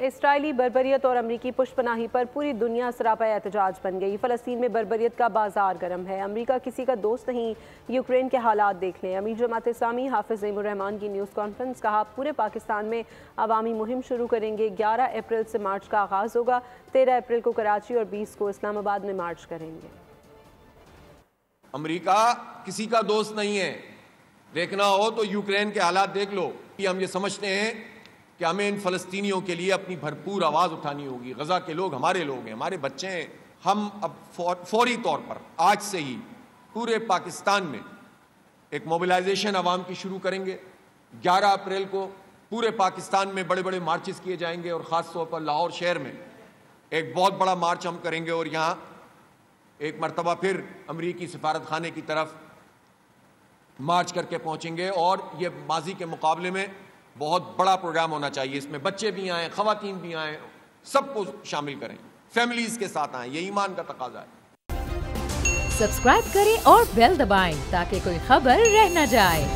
اسرائیلی بربریت اور امریکی پشت پناہی پر پوری دنیا سراپا احتجاج بن گئی۔ فلسطین میں بربریت کا بازار گرم ہے۔ امریکہ کسی کا دوست نہیں، یوکرین کے حالات دیکھ لیں۔ امیر جماعت اسلامی حافظ ظہیم الرحمان کی نیوز کانفرنس، کہا پورے پاکستان میں عوامی مہم شروع کریں گے۔ 11 اپریل سے مارچ کا آغاز ہوگا، 13 اپریل کو کراچی اور 20 کو اسلام آباد میں مارچ کریں گے۔ امریکہ کسی کا دوست نہیں ہے، دیکھنا ہو تو یوکرین کے حالات دیکھ لو۔ ہم یہ سمجھتے ہیں کہ ہمیں ان فلسطینیوں کے لیے اپنی بھرپور آواز اٹھانی ہوگی۔ غزہ کے لوگ ہمارے لوگ ہیں، ہمارے بچے ہیں۔ ہم اب فوری طور پر آج سے ہی پورے پاکستان میں ایک موبلائزیشن عوام کی شروع کریں گے۔ 11 اپریل کو پورے پاکستان میں بڑے بڑے مارچز کیے جائیں گے، اور خاص طور پر لاہور شہر میں ایک بہت بڑا مارچ ہم کریں گے، اور یہاں ایک مرتبہ پھر امریکی سفارت خانے کی طرف مارچ کر کے پہنچیں گے۔ اور یہ ماضی کے مقابلے میں بہت بڑا پروگرام ہونا چاہیے، اس میں بچے بھی آئیں، خواتین بھی آئیں، سب کو شامل کریں، فیملیز کے ساتھ آئیں، یہ ایمان کا تقاضا ہے۔ سبسکرائب کریں اور بیل دبائیں تاکہ کوئی خبر رہ نہ جائے۔